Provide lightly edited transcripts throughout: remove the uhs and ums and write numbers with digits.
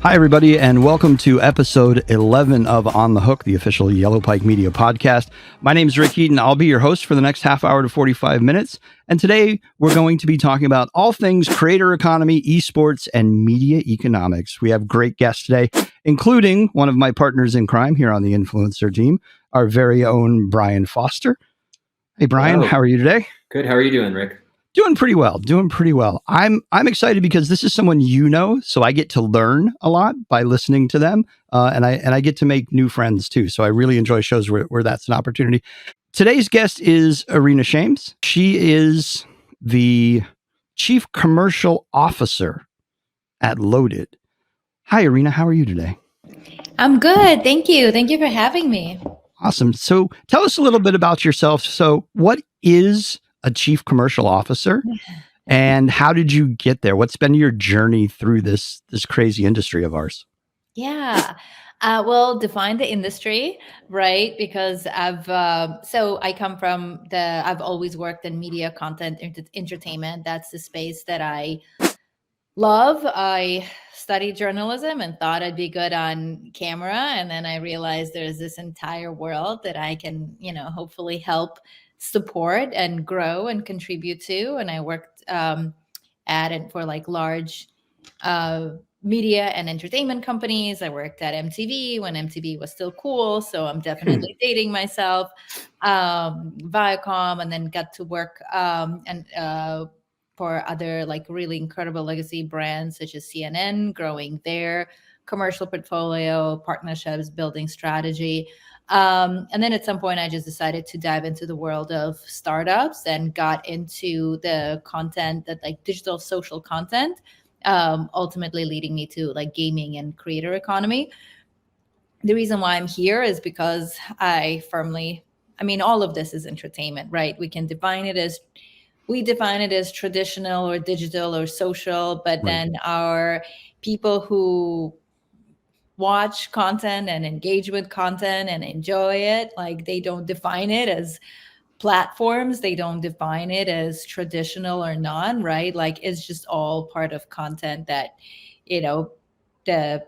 Hi, everybody, and welcome to episode 11 of On the Hook, the official Yellow Pike Media podcast. My name is Rick Heaton. I'll be your host for the next half hour to 45 minutes. And today we're going to be talking about all things creator economy, esports, and media economics. We have great guests today, including one of my partners in crime here on the influencer team, our very own Brian Foster. Hey, Brian, Hello. How are you today? Good. How are you doing, Rick? Doing pretty well. I'm excited because this is someone you know, so I get to learn a lot by listening to them, and I get to make new friends too. So I really enjoy shows where that's an opportunity. Today's guest is Irina Shames. She is the Chief Commercial Officer at Loaded. Hi, Irina. How are you today? I'm good. Thank you. Thank you for having me. Awesome. So tell us a little bit about yourself. So what is a chief commercial officer, and how did you get there? What's been your journey through this crazy industry of ours? Yeah. Well, define the industry, right? Because I come from I've always worked in media, content, entertainment. That's the space that I love. I studied journalism and thought I'd be good on camera. And then I realized there's this entire world that I can, hopefully help support and grow and contribute to. And I worked at it for like large media and entertainment companies. I worked at MTV when MTV was still cool. So I'm definitely dating myself. Viacom, and then got to work for other like really incredible legacy brands such as CNN, growing their commercial portfolio, partnerships, building strategy. And then at some point, I just decided to dive into the world of startups and got into the content that like digital social content, ultimately leading me to like gaming and creator economy. The reason why I'm here is because all of this is entertainment, right? We define it as traditional or digital or social, but Right. then our people who watch content and engage with content and enjoy it, like they don't define it as platforms, they don't define it as traditional or non, right? Like it's just all part of content that the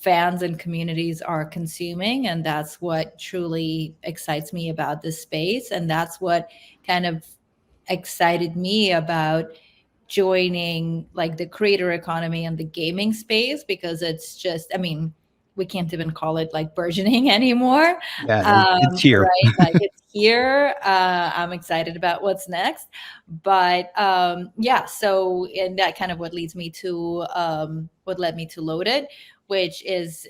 fans and communities are consuming, and that's what truly excites me about this space, and that's what kind of excited me about joining like the creator economy and the gaming space, because it's just, we can't even call it like burgeoning anymore. Yeah, it's here. Right? Like it's here. I'm excited about what's next. But so, and that kind of what led me to Loaded, which is,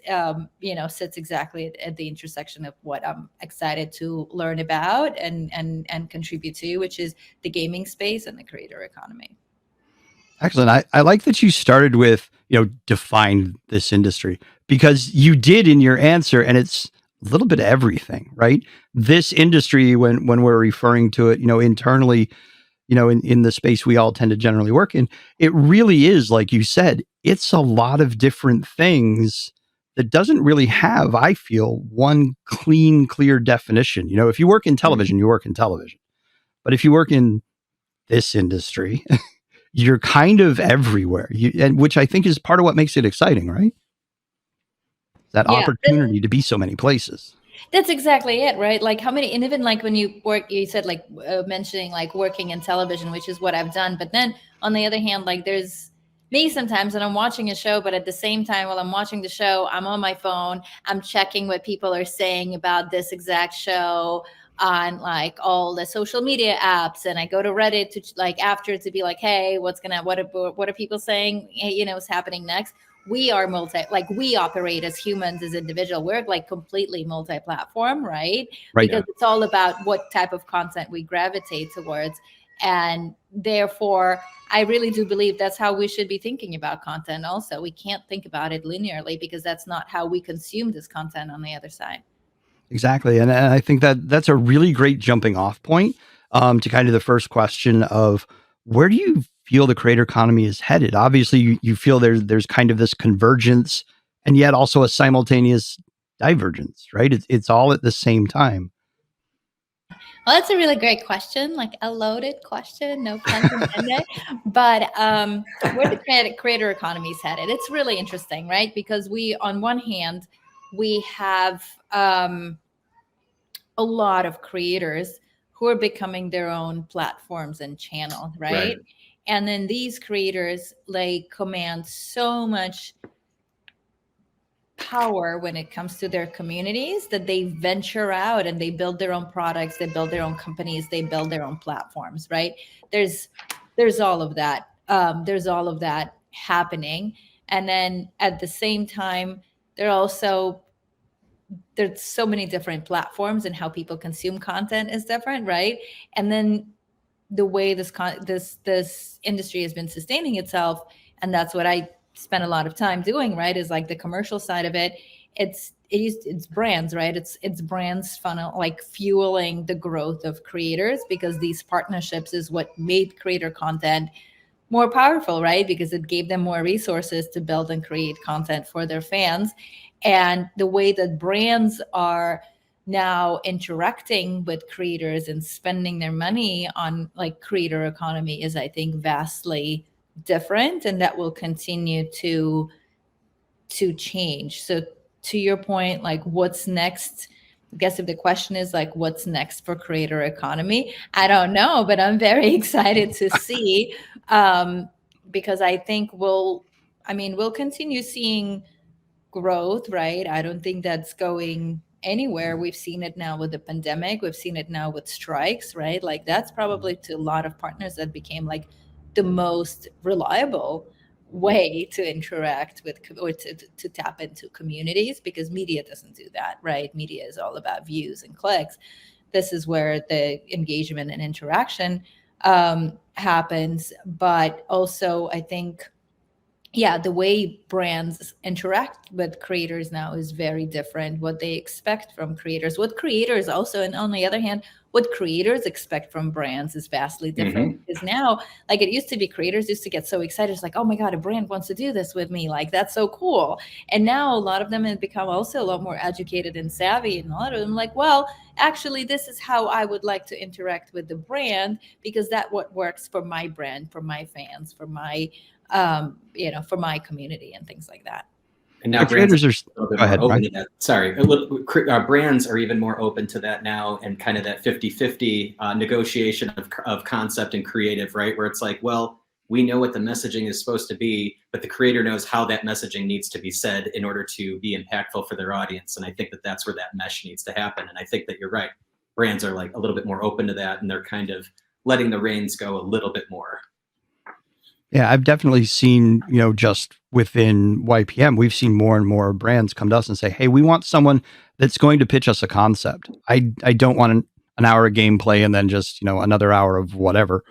sits exactly at the intersection of what I'm excited to learn about and contribute to, which is the gaming space and the creator economy. Excellent. I like that you started with, define this industry, because you did in your answer, and it's a little bit of everything, right? This industry, when we're referring to it, internally, in the space we all tend to generally work in, it really is, like you said, it's a lot of different things that doesn't really have, I feel, one clear definition. If you work in television, you work in television. But if you work in this industry, you're kind of everywhere, and which I think is part of what makes it exciting, right? That opportunity to be so many places. That's exactly it, right? Like how many, and even like when you work, you said like mentioning like working in television, which is what I've done. But then on the other hand, like there's me sometimes when I'm watching a show, but at the same time, while I'm watching the show, I'm on my phone, I'm checking what people are saying about this exact show on like all the social media apps, and I go to Reddit to like after to be like, hey, what are people saying? Hey, what's happening next? We are we operate as humans, as individuals. We're like completely multi-platform, right? Right. Because it's all about what type of content we gravitate towards. And therefore, I really do believe that's how we should be thinking about content also. We can't think about it linearly, because that's not how we consume this content on the other side. Exactly. And I think that's a really great jumping off point to kind of the first question of, where do you feel the creator economy is headed? Obviously, you feel there's kind of this convergence, and yet also a simultaneous divergence, right? It's all at the same time. Well, that's a really great question, like a loaded question, no pun intended. But where the creator economy is headed, it's really interesting, right? Because we, on one hand, we have a lot of creators who are becoming their own platforms and channel, right? Right. And then these creators like command so much power when it comes to their communities that they venture out and they build their own products, they build their own companies, they build their own platforms, right? there's there's all of that, there's all of that happening. And then at the same time, there are also, there's so many different platforms, and how people consume content is different, right? And then the way this industry has been sustaining itself, and that's what I spend a lot of time doing, right, is like the commercial side of it. It's brands, right? It's brands funnel, like fueling the growth of creators, because these partnerships is what made creator content more powerful, right? Because it gave them more resources to build and create content for their fans. And the way that brands are now interacting with creators and spending their money on like creator economy is, I think, vastly different, and that will continue to change. So to your point, like what's next? I guess if the question is like what's next for creator economy, I don't know, but I'm very excited to see, um, because I think we'll continue seeing growth, right? I don't think that's going anywhere. We've seen it now with the pandemic. We've seen it now with strikes, right? Like that's probably to a lot of partners that became like the most reliable way to interact with or to tap into communities, because media doesn't do that, right? Media is all about views and clicks. This is where the engagement and interaction happens. But also, I think, yeah, the way brands interact with creators now is very different. What they expect from creators, what creators also, and on the other hand, what creators expect from brands is vastly different. Hmm. Because now, like it used to be, creators used to get so excited. It's like, oh my God, a brand wants to do this with me. Like, that's so cool. And now a lot of them have become also a lot more educated and savvy. And a lot of them like, well, actually, this is how I would like to interact with the brand, because that what works for my brand, for my fans, for my for my community and things like that. And now The brands are creators are. a little bit Go more ahead, open Brian. to that. Sorry, a little, brands are even more open to that now, and kind of that 50-50 negotiation of concept and creative, right? Where it's like, well, we know what the messaging is supposed to be, but the creator knows how that messaging needs to be said in order to be impactful for their audience. And I think that that's where that mesh needs to happen. And I think that you're right. Brands are like a little bit more open to that, and they're kind of letting the reins go a little bit more. Yeah, I've definitely seen, just within YPM, we've seen more and more brands come to us and say, "Hey, we want someone that's going to pitch us a concept. I don't want an hour of gameplay and then just, another hour of whatever.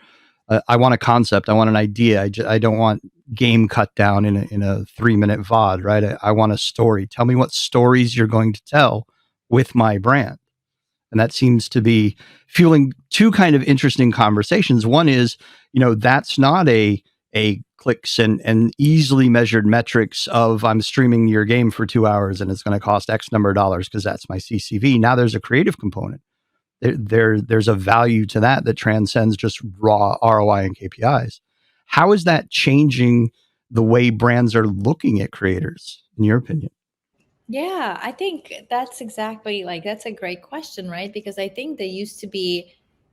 I want a concept. I want an idea. I don't want game cut down in a 3-minute VOD, right? I want a story. Tell me what stories you're going to tell with my brand." And that seems to be fueling two kind of interesting conversations. One is, that's not a clicks and easily measured metrics of I'm streaming your game for 2 hours and it's going to cost X number of dollars because that's my CCV. Now there's a creative component. There's a value to that that transcends just raw ROI and KPIs. How is that changing the way brands are looking at creators, in your opinion? Yeah, I think that's exactly, like that's a great question, right? Because I think they used to be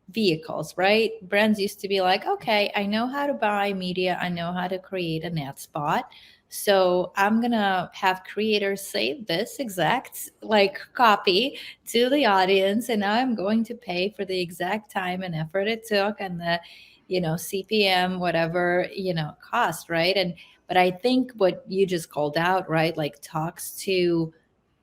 vehicles, right? Brands used to be like, okay, I know how to buy media, I know how to create an ad spot. So I'm gonna have creators say this exact like copy to the audience, and now I'm going to pay for the exact time and effort it took, and the CPM, whatever cost, right? And but I think what you just called out, right, like talks to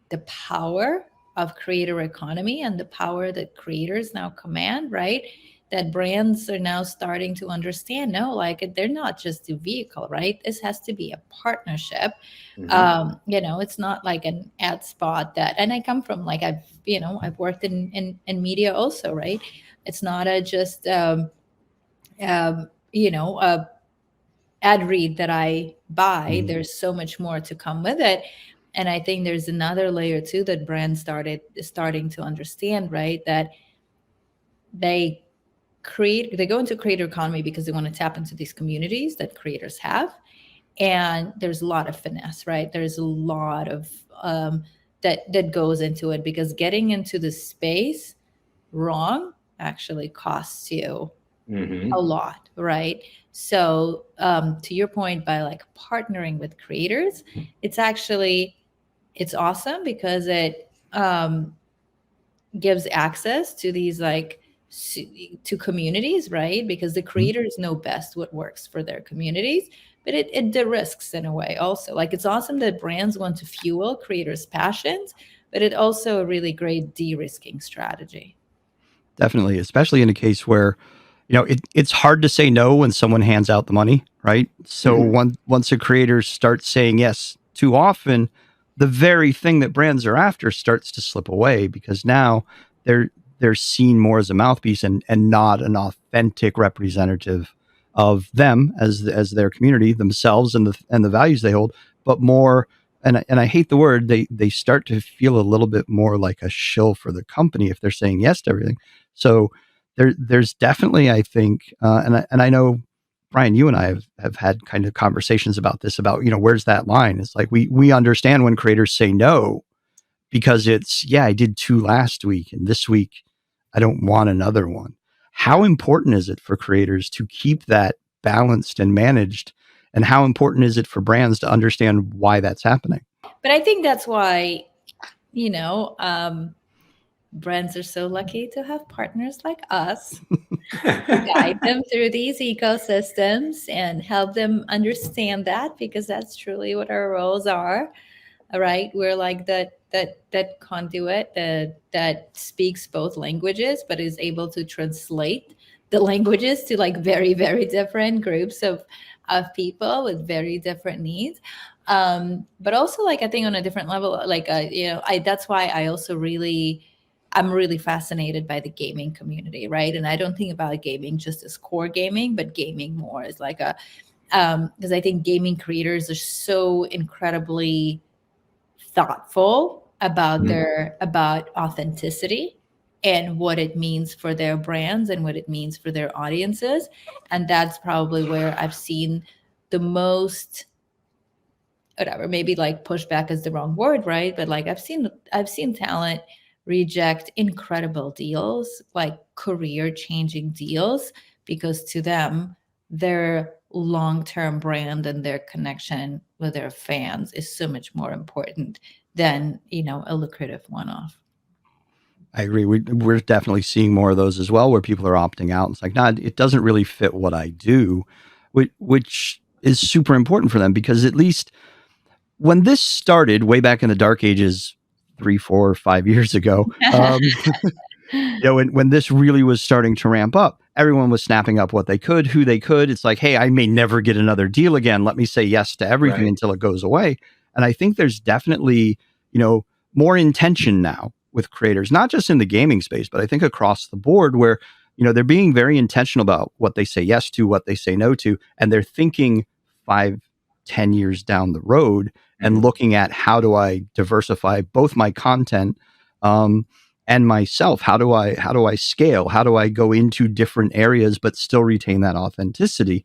the power of creator economy and the power that creators now command, right? That brands are now starting to understand. No, like they're not just a vehicle, right? This has to be a partnership. Mm-hmm. It's not like an ad spot that, and I come from like I've worked in media also, right? It's not a just a ad read that I buy. Mm-hmm. There's so much more to come with it. And I think there's another layer too that brands starting to understand, right? That they they go into creator economy because they want to tap into these communities that creators have. And there's a lot of finesse, right? There's a lot of that goes into it, because getting into the space wrong actually costs you Mm-hmm. a lot, right? So to your point, by like partnering with creators, it's actually, it's awesome because it gives access to these like to communities, right? Because the creators know best what works for their communities, but it de-risks in a way also. Like, it's awesome that brands want to fuel creators' passions, but it also a really great de-risking strategy. Definitely, especially in a case where, it's hard to say no when someone hands out the money, right? So Mm-hmm. once a creator starts saying yes too often, the very thing that brands are after starts to slip away, because now they're they're seen more as a mouthpiece and not an authentic representative of them as their community, themselves, and the values they hold, but more. And I hate the word, they start to feel a little bit more like a shill for the company if they're saying yes to everything. So there's definitely, I think, and I know, Brian, you and I have had kind of conversations about this, about, where's that line? It's like we understand when creators say no, because it's, yeah, I did two last week, and this week I don't want another one. How important is it for creators to keep that balanced and managed? And how important is it for brands to understand why that's happening? But I think that's why, you know, brands are so lucky to have partners like us to guide them through these ecosystems and help them understand that, because that's truly what our roles are. All right, we're like that conduit that speaks both languages, but is able to translate the languages to like very, very different groups of people with very different needs. But also, like, I think on a different level, like, I that's why I also really, I'm really fascinated by the gaming community, right? And I don't think about gaming just as core gaming, but gaming more as like a, because I think gaming creators are so incredibly thoughtful about Mm-hmm. their, about authenticity and what it means for their brands and what it means for their audiences. And that's probably where I've seen the most, whatever, maybe like pushback is the wrong word, right? But like, I've seen talent reject incredible deals, like career changing deals, because to them, their long-term brand and their connection with their fans is so much more important than, a lucrative one-off. I agree. We're definitely seeing more of those as well, where people are opting out. It's like, nah, it doesn't really fit what I do, which is super important for them, because at least when this started way back in the dark ages, 3, 4, 5 years ago, when this really was starting to ramp up, everyone was snapping up what they could, who they could. It's like, hey, I may never get another deal again. Let me say yes to everything Right. until it goes away. And I think there's definitely, more intention now with creators, not just in the gaming space, but I think across the board, where, they're being very intentional about what they say yes to, what they say no to, and they're thinking 5, 10 years down the road and Mm-hmm. looking at, how do I diversify both my content, and myself? How do I scale? How do I go into different areas but still retain that authenticity?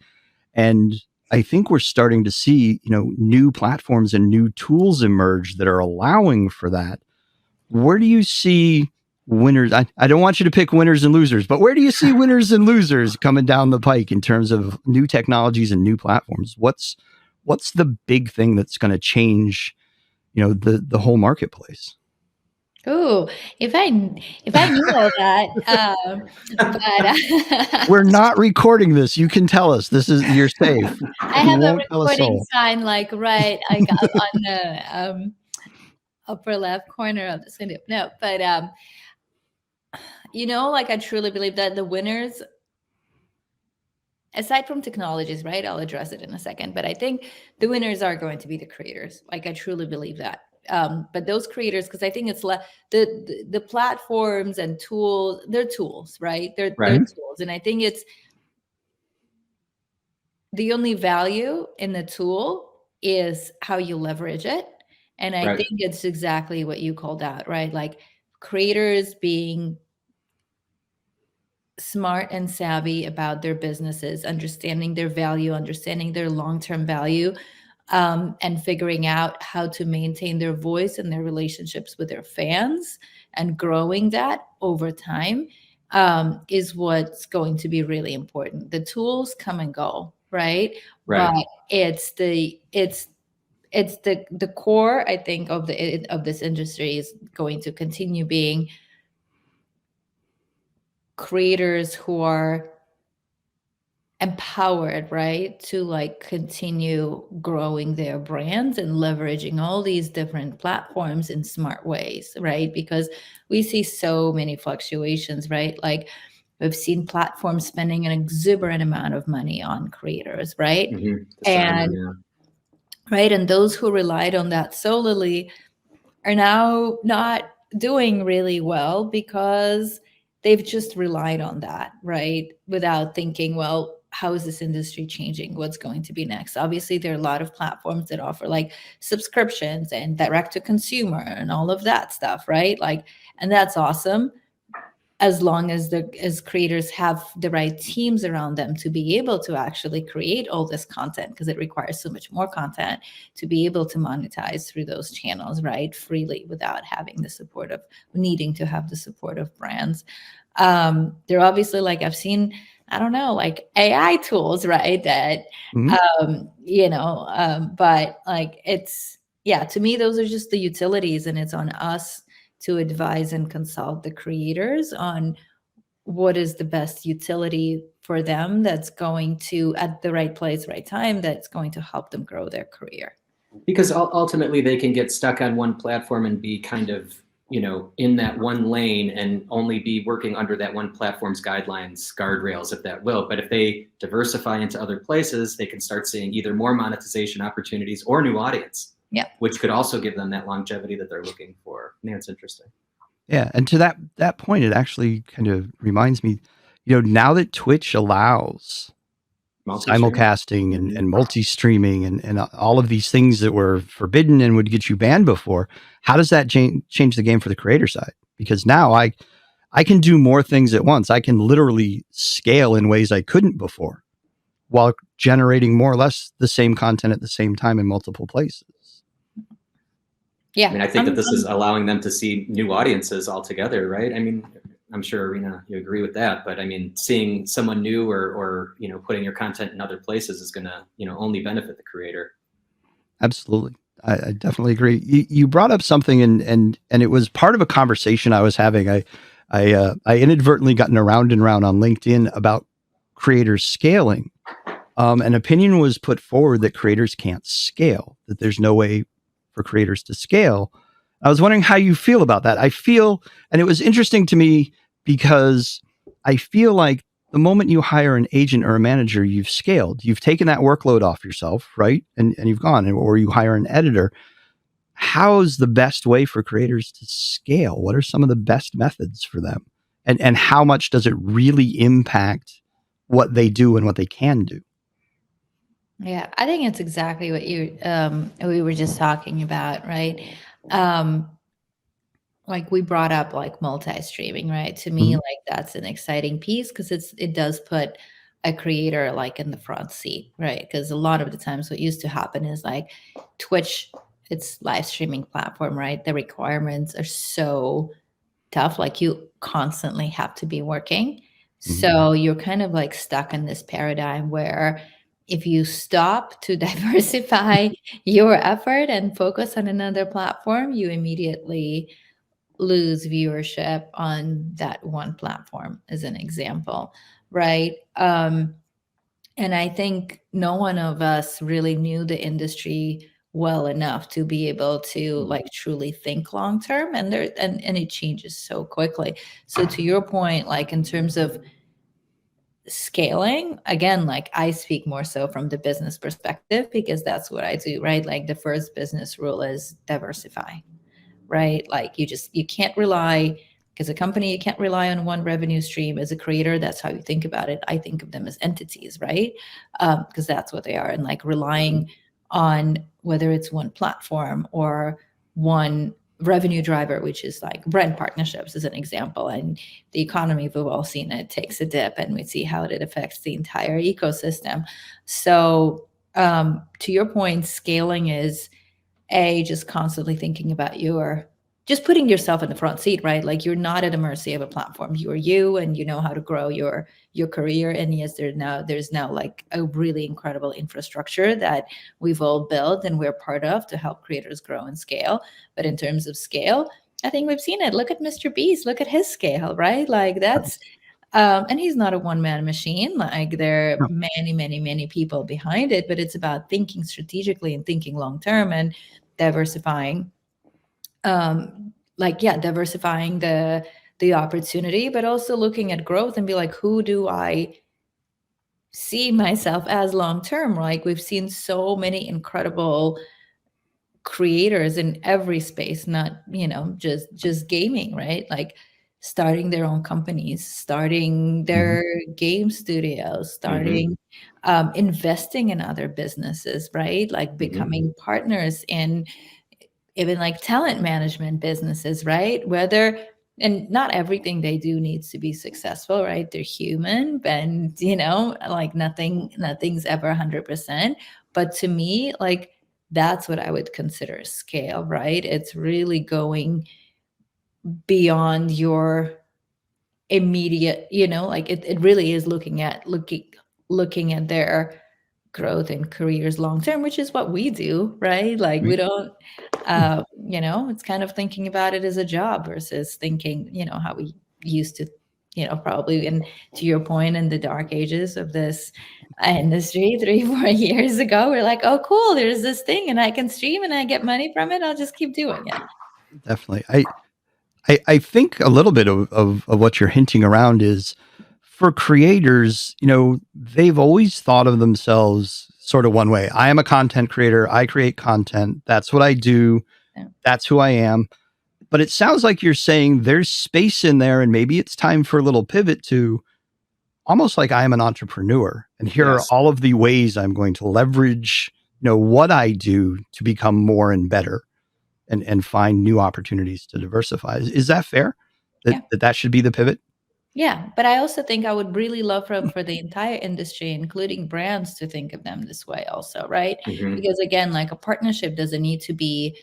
And I think we're starting to see, new platforms and new tools emerge that are allowing for that. Where do you see winners? I don't want you to pick winners and losers, but where do you see winners and losers coming down the pike in terms of new technologies and new platforms? What's the big thing that's going to change, the whole marketplace? Oh, if I knew all that, We're but not recording this. You can tell us. You're safe. I You have a won't tell a recording soul. sign, like, right, like, on the upper left corner of the screen. No, but like, I truly believe that the winners, aside from technologies, right? I'll address it in a second, but I think the winners are going to be the creators. Like, I truly believe that. But those creators, because I think it's the platforms and tools, they're tools, right? They're Right. tools, and I think it's the only value in the tool is how you leverage it. And I Right. think it's exactly what you called out, right? Like, creators being smart and savvy about their businesses, understanding their value, understanding their long-term value, and figuring out how to maintain their voice and their relationships with their fans and growing that over time, is what's going to be really important. The tools come and go, right? Right. But it's the core, I think, of this industry is going to continue being creators who are empowered, right, to like continue growing their brands and leveraging all these different platforms in smart ways, right? Because we see so many fluctuations, right? Like we've seen platforms spending an exuberant amount of money on creators, right? And Yeah. right, and those who relied on that solely are now not doing really well because they've just relied on that, right? Without thinking, well, how is this industry changing? What's going to be next? Obviously, there are a lot of platforms that offer like subscriptions and direct to consumer and all of that stuff, right? Like, and that's awesome as long as as creators have the right teams around them to be able to actually create all this content, because it requires so much more content to be able to monetize through those channels, right, freely, without having the support of needing to have the support of brands. They're obviously, like, I've seen, I don't know, like AI tools, right, that Mhm. but like it's, yeah, to me those are just the utilities, and it's on us to advise and consult the creators on what is the best utility for them that's going to, at the right place, right time, that's going to help them grow their career. Because ultimately they can get stuck on one platform and be kind of, in that one lane and only be working under that one platform's guidelines, guardrails, if that will. But if they diversify into other places, they can start seeing either more monetization opportunities or new audience. Yeah. Which could also give them that longevity that they're looking for. Man, it's interesting. Yeah, and to that point, it actually kind of reminds me, now that Twitch allows simulcasting and multi-streaming and all of these things that were forbidden and would get you banned before, how does that change the game for the creator side? Because now I can do more things at once. I can literally scale in ways I couldn't before, while generating more or less the same content at the same time in multiple places. Yeah. I mean, I think that this is allowing them to see new audiences altogether, right? I mean, I'm sure, Irina, you agree with that, but I mean, seeing someone new or putting your content in other places is going to, only benefit the creator. Absolutely. I definitely agree. You brought up something and it was part of a conversation I was having. I inadvertently gotten around and around on LinkedIn about creators scaling. An opinion was put forward that creators can't scale, that there's no way for creators to scale. I was wondering how you feel about that. And it was interesting to me because I feel like the moment you hire an agent or a manager, you've scaled. You've taken that workload off yourself, right? And you've gone, or you hire an editor. How's the best way for creators to scale? What are some of the best methods for them? And how much does it really impact what they do and what they can do? Yeah, I think it's exactly what we were just talking about, right? Like we brought up like multi-streaming, right? To me, Mhm. like that's an exciting piece because it does put a creator like in the front seat, right? Because a lot of the times what used to happen is like Twitch, it's live streaming platform, right? The requirements are so tough. Like you constantly have to be working. Mhm. So you're kind of like stuck in this paradigm where if you stop to diversify your effort and focus on another platform, you immediately lose viewership on that one platform, as an example, right? And I think no one of us really knew the industry well enough to be able to like truly think long term, and it changes so quickly. So to your point, like in terms of scaling, again, like I speak more so from the business perspective because that's what I do, right? Like the first business rule is diversify, right? Like you can't rely, because a company, you can't rely on one revenue stream. As a creator, that's how you think about it. I think of them as entities, right? Because that's what they are. And like relying on whether it's one platform or one revenue driver, which is like brand partnerships as an example. And the economy, we've all seen it takes a dip, and we see how it affects the entire ecosystem. So to your point, scaling is just constantly thinking about just putting yourself in the front seat, right? Like you're not at the mercy of a platform. You are you, and you know how to grow your career. And yes, there's now like a really incredible infrastructure that we've all built and we're part of to help creators grow and scale. But in terms of scale, I think we've seen it. Look at Mr. Beast. Look at his scale, right? Like that's and he's not a one-man machine. Like there are No. many people behind it, but it's about thinking strategically and thinking long-term and diversifying. Diversifying the opportunity, but also looking at growth and be like, who do I see myself as long-term? Like we've seen so many incredible creators in every space, not just gaming, right? Like starting their own companies, starting their game studios, starting investing in other businesses, right? Like becoming partners in even like talent management businesses, right? And not everything they do needs to be successful, right? They're human, and like nothing's ever 100%. But to me, like that's what I would consider scale, right? It's really going beyond your immediate, like it really is looking at their growth and careers long term, which is what we do, right? Like we don't it's kind of thinking about it as a job versus thinking, how we used to, probably, and to your point, in the dark ages of this industry 3-4 years ago, we're like, oh cool, there's this thing and I can stream and I get money from it, I'll just keep doing it. Definitely. I think a little bit of what you're hinting around is for creators, they've always thought of themselves sort of one way. I am a content creator. I create content. That's what I do. Yeah. That's who I am. But it sounds like you're saying there's space in there, and maybe it's time for a little pivot to almost like I am an entrepreneur. And here are all of the ways I'm going to leverage, what I do to become more and better. And find new opportunities to diversify. Is that fair? That should be the pivot? Yeah, but I also think I would really love for the entire industry, including brands, to think of them this way also, right? Because again, like a partnership doesn't need to be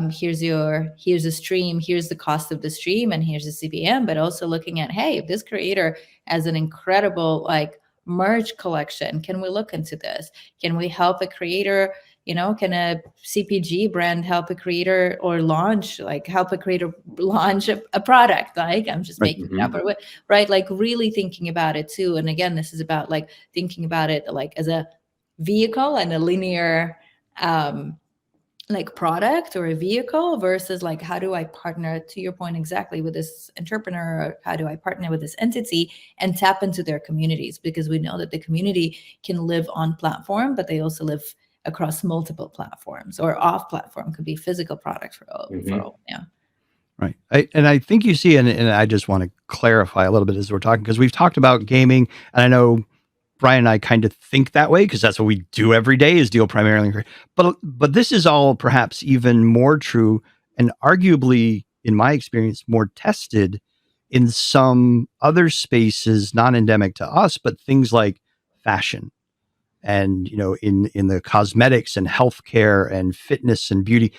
here's a stream, here's the cost of the stream, and here's the CPM, but also looking at, hey, if this creator has an incredible like merch collection, can we look into this? Can we help a creator? Can a CPG brand help a creator or help a creator launch a product? Like I'm just making it up, right? Like really thinking about it too. And again, this is about like thinking about it like as a vehicle and a linear like product or a vehicle versus like, how do I partner, to your point exactly, with this entrepreneur, or how do I partner with this entity and tap into their communities? Because we know that the community can live on platform, but they also live across multiple platforms, or off platform, could be physical products for all. Yeah. Right. I think you see, and I just want to clarify a little bit as we're talking, because we've talked about gaming, and I know Brian and I kind of think that way because that's what we do every day, is deal primarily. But this is all perhaps even more true, and arguably, in my experience, more tested in some other spaces, not endemic to us, but things like fashion. And in the cosmetics and healthcare and fitness and beauty,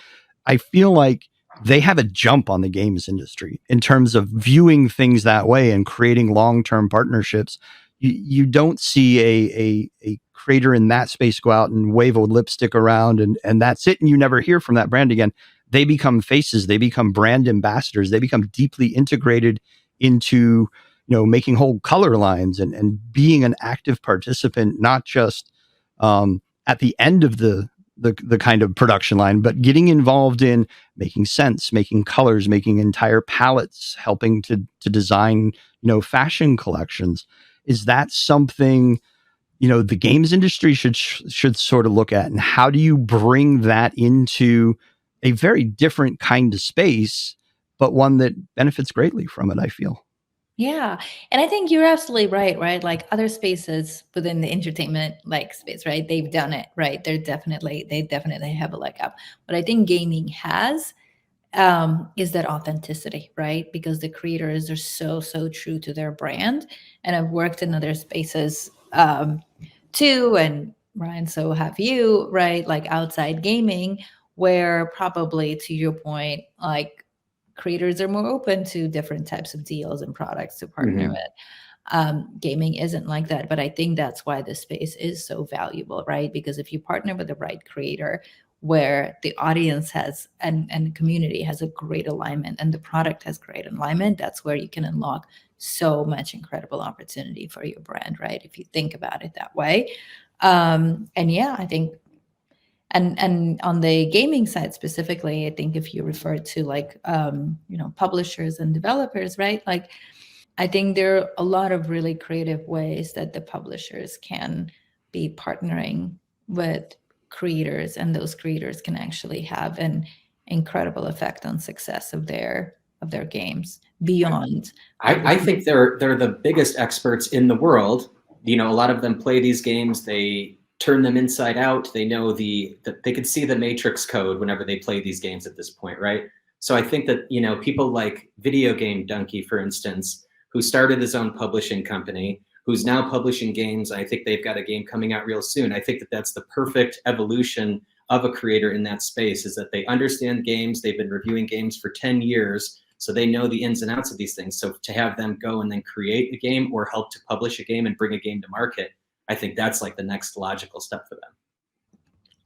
I feel like they have a jump on the games industry in terms of viewing things that way and creating long-term partnerships. You don't see a creator in that space go out and wave a lipstick around and that's it, and you never hear from that brand again. They become faces, they become brand ambassadors, they become deeply integrated into making whole color lines and being an active participant, not just at the end of the kind of production line, but getting involved in making scents, making colors, making entire palettes, helping to design, fashion collections. Is that something, the games industry should sort of look at? And how do you bring that into a very different kind of space, but one that benefits greatly from it, I feel? Yeah. And I think you're absolutely right? Like other spaces within the entertainment like space, right? They've done it, right? They definitely have a leg up. But I think gaming has is that authenticity, right? Because the creators are so true to their brand. And I've worked in other spaces too, and Ryan, so have you, right? Like outside gaming, where probably to your point, like creators are more open to different types of deals and products to partner with. Gaming isn't like that, but I think that's why this space is so valuable, right? Because if you partner with the right creator, where the audience has and the community has a great alignment and the product has great alignment, that's where you can unlock so much incredible opportunity for your brand, right? If you think about it that way. And yeah, I think and on the gaming side specifically, I think if you refer to like publishers and developers, right? Like I think there are a lot of really creative ways that the publishers can be partnering with creators, and those creators can actually have an incredible effect on success of their games beyond I think they're the biggest experts in the world. A lot of them play these games. They turn them inside out. They know they could see the matrix code whenever they play these games at this point, right? So I think that people like Video Game Donkey, for instance, who started his own publishing company, who's now publishing games. I think they've got a game coming out real soon. I think that that's the perfect evolution of a creator in that space, is that they understand games. They've been reviewing games for 10 years. So they know the ins and outs of these things. So to have them go and then create a game or help to publish a game and bring a game to market, I think that's like the next logical step for them.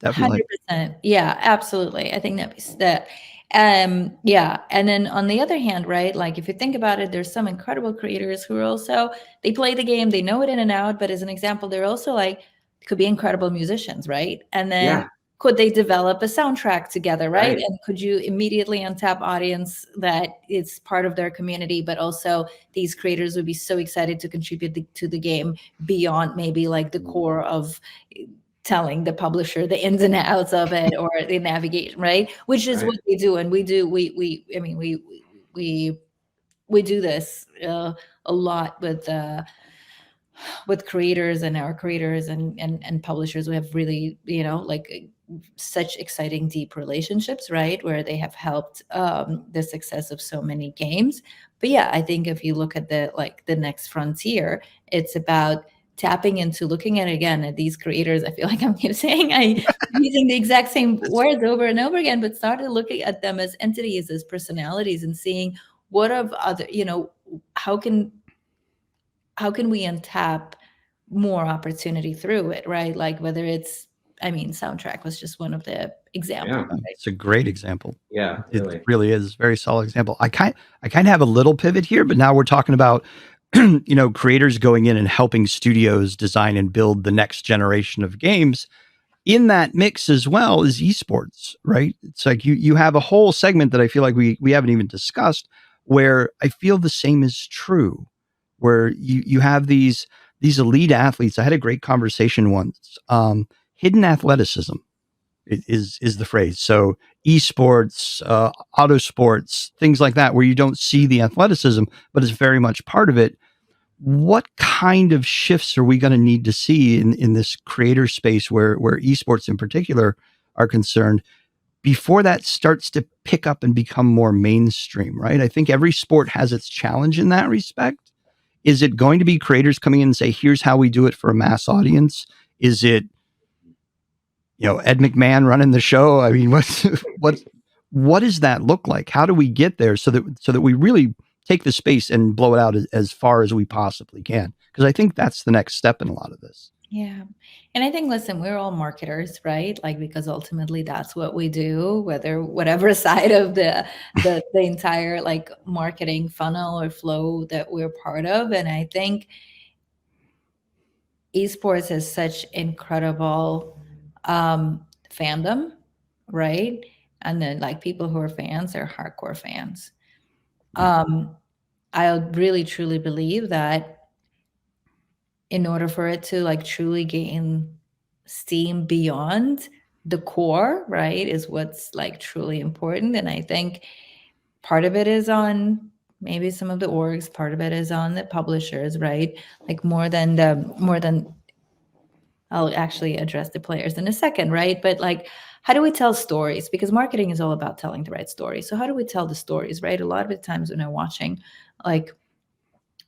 Definitely. 100%. Yeah, absolutely. I think that. Yeah. And then on the other hand, right, like if you think about it, there's some incredible creators who are also, they play the game, they know it in and out, but as an example, they're also like, could be incredible musicians, right? And then could they develop a soundtrack together, right? And could you immediately untap audience that it's part of their community, but also these creators would be so excited to contribute to the game beyond maybe like the core of telling the publisher the ins and outs of it or the navigation, right? Which is what we do, and we do. I mean, we do this a lot with creators and our creators and publishers. We have really like such exciting deep relationships, right, where they have helped the success of so many games. But yeah, I think if you look at the next frontier, it's about tapping into looking at again at these creators. I feel like I'm saying I'm using the exact same words over and over again, but started looking at them as entities, as personalities, and seeing what of other, how can we untap more opportunity through it, right? Like whether it's, I mean, soundtrack was just one of the examples. Yeah. It's a great example. Yeah, it really is a very solid example. I kind of have a little pivot here, but now we're talking about creators going in and helping studios design and build the next generation of games. In that mix as well is esports, right? It's like you have a whole segment that I feel like we haven't even discussed, where I feel the same is true, where you have these elite athletes. I had a great conversation once. Hidden athleticism is the phrase. So esports, auto sports, things like that, where you don't see the athleticism, but it's very much part of it. What kind of shifts are we going to need to see in this creator space where esports in particular are concerned before that starts to pick up and become more mainstream, right? I think every sport has its challenge in that respect. Is it going to be creators coming in and say, here's how we do it for a mass audience? Is it, Ed McMahon running the show? I mean, what does that look like? How do we get there so that we really take the space and blow it out as far as we possibly can? Because I think that's the next step in a lot of this. Yeah. And I think, listen, we're all marketers, right? Like, because ultimately that's what we do, whatever side of the entire like marketing funnel or flow that we're part of. And I think esports has such incredible fandom, right? And then like people who are fans, they're hardcore fans. I really truly believe that in order for it to like truly gain steam beyond the core, right, is what's like truly important. And I think part of it is on maybe some of the orgs, part of it is on the publishers, right? Like more than I'll actually address the players in a second, right? But like, how do we tell stories? Because marketing is all about telling the right story. So how do we tell the stories, right? A lot of the times when I'm watching, like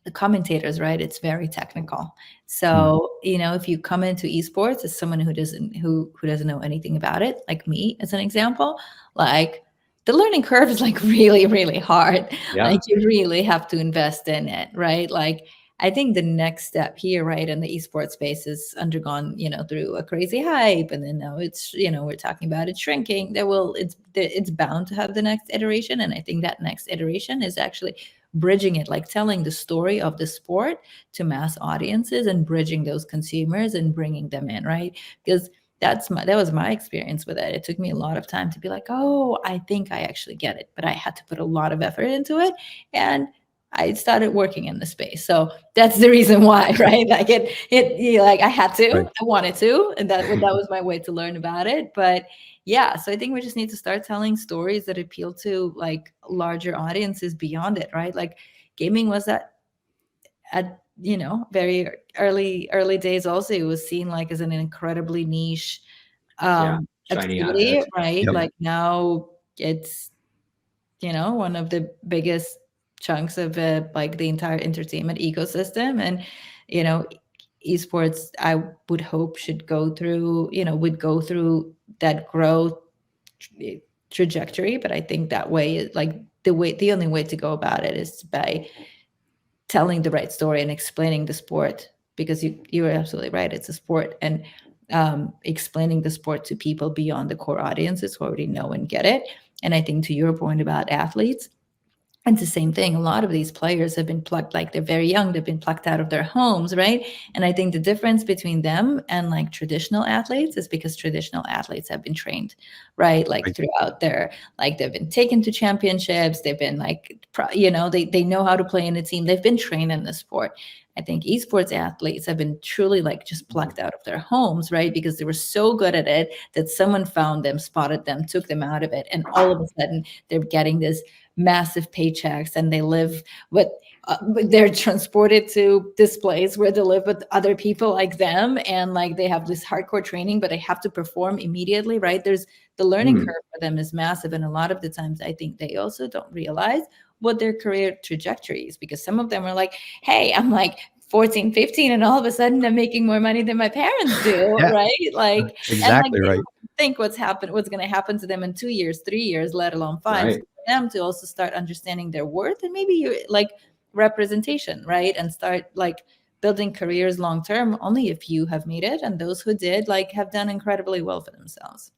the commentators, right, it's very technical. Mm. So if you come into esports as someone who doesn't know anything about it, like me as an example, like the learning curve is like really really hard. Yeah. Like you really have to invest in it, right? Like I think the next step here, right, in the esports space is undergone through a crazy hype, and then now it's we're talking about it shrinking. It's bound to have the next iteration, and I think that next iteration is actually bridging it, like telling the story of the sport to mass audiences and bridging those consumers and bringing them in, right? Because that was my experience with it. It took me a lot of time to be like, oh, I think I actually get it, but I had to put a lot of effort into it, and I started working in the space. So that's the reason why, right? Like like I had to, Right. I wanted to, and that was my way to learn about it. But yeah, so I think we just need to start telling stories that appeal to like larger audiences beyond it, right? Like gaming was at very early days also, it was seen like as an incredibly niche Yeah. Shiny activity, object. right? Yep. Like now it's one of the biggest chunks of like the entire entertainment ecosystem. And you know esports, I would hope, should go through would go through that growth trajectory. But I think that way is like the only way to go about it is by telling the right story and explaining the sport, because you are absolutely right, it's a sport. And explaining the sport to people beyond the core audiences who already know and get it. And I think to your point about athletes, it's the same thing. A lot of these players have been plucked, like they're very young, they've been plucked out of their homes, right? And I think the difference between them and like traditional athletes is because traditional athletes have been trained, right? Like Right. throughout like they've been taken to championships, they've been like, they know how to play in a team, they've been trained in the sport. I think esports athletes have been truly like just plucked out of their homes, right? Because they were so good at it that someone found them, spotted them, took them out of it. And all of a sudden they're getting this massive paychecks, and they live with they're transported to this place where they live with other people like them, and like they have this hardcore training, but they have to perform immediately, right? There's the learning Mm. curve for them is massive. And a lot of the times I think they also don't realize what their career trajectory is, because some of them are like, hey, I'm like 14, 15, and all of a sudden I'm making more money than my parents do, Yeah. right? Like, and like Exactly they right. don't think what's going to happen to them in 2 years, 3 years, let alone 5. So Right. for them to also start understanding their worth, and maybe you like representation, right? And start like building careers long term, only if you have made it, and those who did like have done incredibly well for themselves.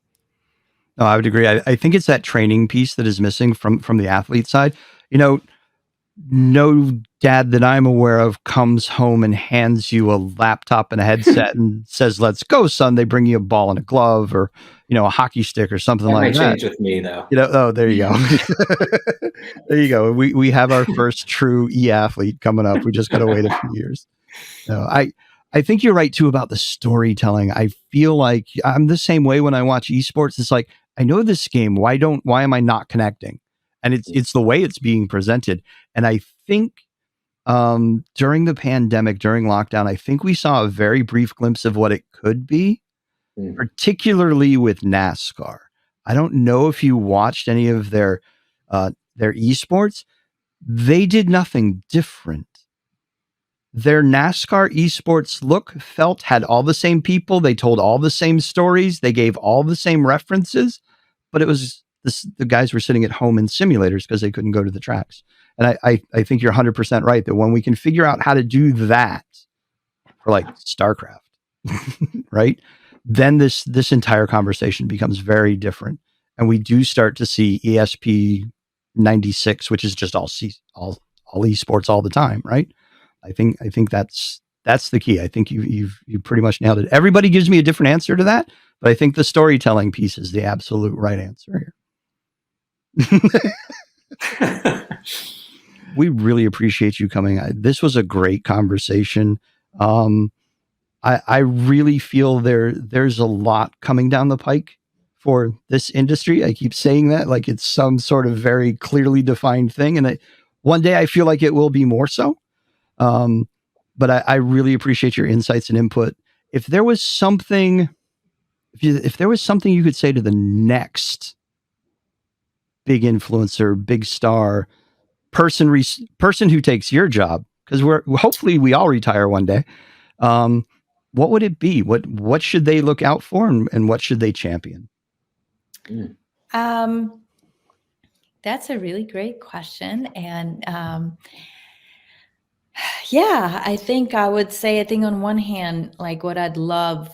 No, I would agree. I think it's that training piece that is missing from the athlete side. You know, no dad that I'm aware of comes home and hands you a laptop and a headset and says, "Let's go, son." They bring you a ball and a glove, or a hockey stick or something That like might that. change with me though. Oh, there you go. There you go. We have our first true e-athlete coming up. We just got to wait a few years. No, I think you're right too about the storytelling. I feel like I'm the same way when I watch esports. It's like, I know this game. Why am I not connecting? And it's the way it's being presented. And I think during the pandemic, during lockdown, I think we saw a very brief glimpse of what it could be, Mm. particularly with NASCAR. I don't know if you watched any of their esports. They did nothing different. Their NASCAR esports look, felt, had all the same people. They told all the same stories. They gave all the same references, but it was the guys were sitting at home in simulators because they couldn't go to the tracks. And I think you're 100% right that when we can figure out how to do that for like StarCraft, right? Then this entire conversation becomes very different. And we do start to see ESP 96, which is just all esports all the time, right? I think that's the key. I think you pretty much nailed it. Everybody gives me a different answer to that, but I think the storytelling piece is the absolute right answer here. We really appreciate you coming. This was a great conversation. I really feel there's a lot coming down the pike for this industry. I keep saying that like it's some sort of very clearly defined thing, and one day I feel like it will be more so. But I really appreciate your insights and input. if there was something, if there was something you could say to the next big influencer, big star, person who takes your job, because hopefully we all retire one day, what would it be? What should they look out for, and what should they champion? That's a really great question. And yeah, I think on one hand, like what I'd love,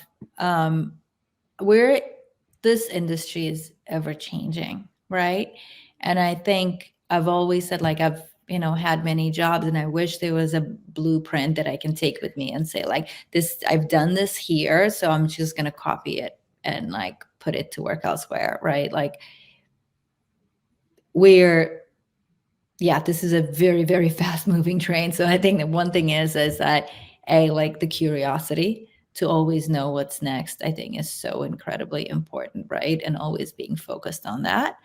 where this industry is ever changing, right? And I think I've always said, like, I've had many jobs, and I wish there was a blueprint that I can take with me and say, like, this, I've done this here, so I'm just going to copy it and like put it to work elsewhere, right? Like, this is a very, very fast moving train. So I think that one thing is that like the curiosity to always know what's next, I think is so incredibly important, right? And always being focused on that.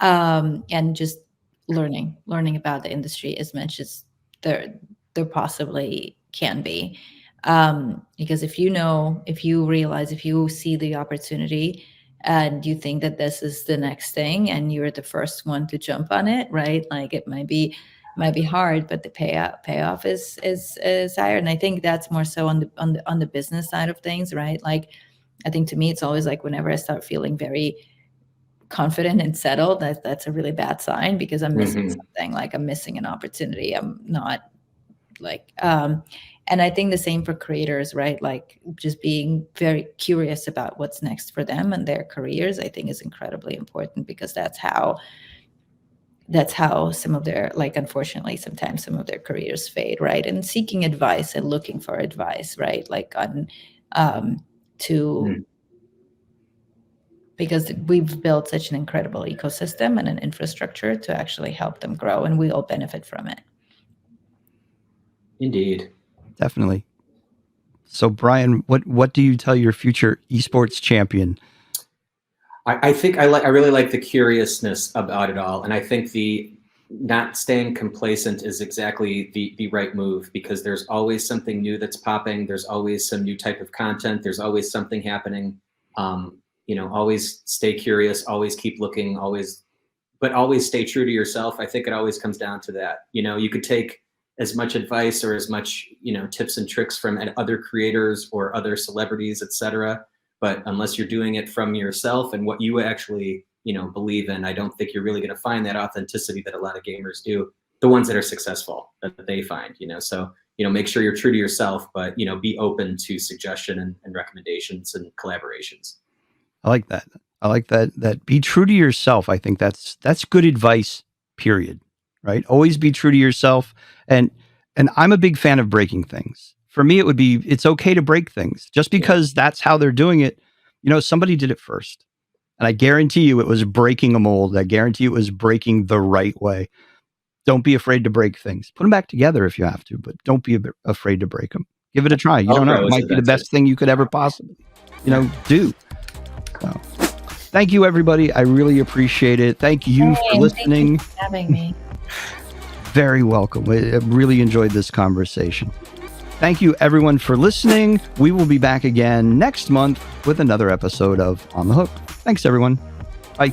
And just learning about the industry as much as there possibly can be. Because if you realize, if you see the opportunity and you think that this is the next thing and you're the first one to jump on it, right? Like, it might be hard, but the payoff is higher. And I think that's more so on the business side of things, right? Like, I think to me, it's always like whenever I start feeling very confident and settled, that's a really bad sign, because I'm missing something. Like, I'm missing an opportunity. I'm not like, and I think the same for creators, right? Like, just being very curious about what's next for them and their careers, I think is incredibly important, because that's how some of their, like, unfortunately, sometimes some of their careers fade, right? And seeking advice and looking for advice, right? Like, because we've built such an incredible ecosystem and an infrastructure to actually help them grow, and we all benefit from it. Indeed. Definitely. So, Brian, what do you tell your future esports champion? I think I really like the curiousness about it all, and I think the not staying complacent is exactly the right move, because there's always something new that's popping. There's always some new type of content. There's always something happening. Always stay curious. Always keep looking. But always stay true to yourself. I think it always comes down to that. You could take as much advice or as much, tips and tricks from other creators or other celebrities, etc. But unless you're doing it from yourself and what you actually, believe in, I don't think you're really going to find that authenticity that a lot of gamers do. The ones that are successful, that they find, So, make sure you're true to yourself, but, be open to suggestion and recommendations and collaborations. I like that. That be true to yourself. I think that's good advice, period. Right? Always be true to yourself. And I'm a big fan of breaking things. For me, it's okay to break things, just because that's how they're doing it. Somebody did it first. And I guarantee you it was breaking a mold. I guarantee you it was breaking the right way. Don't be afraid to break things. Put them back together if you have to, but don't be afraid to break them. Give it a try. You don't know. It might be the best thing you could ever possibly, do. So, thank you, everybody. I really appreciate it. Thank you for listening. Thank you for having me. Very welcome. I really enjoyed this conversation. Thank you, everyone, for listening. We will be back again next month with another episode of On the Hook. Thanks, everyone. Bye.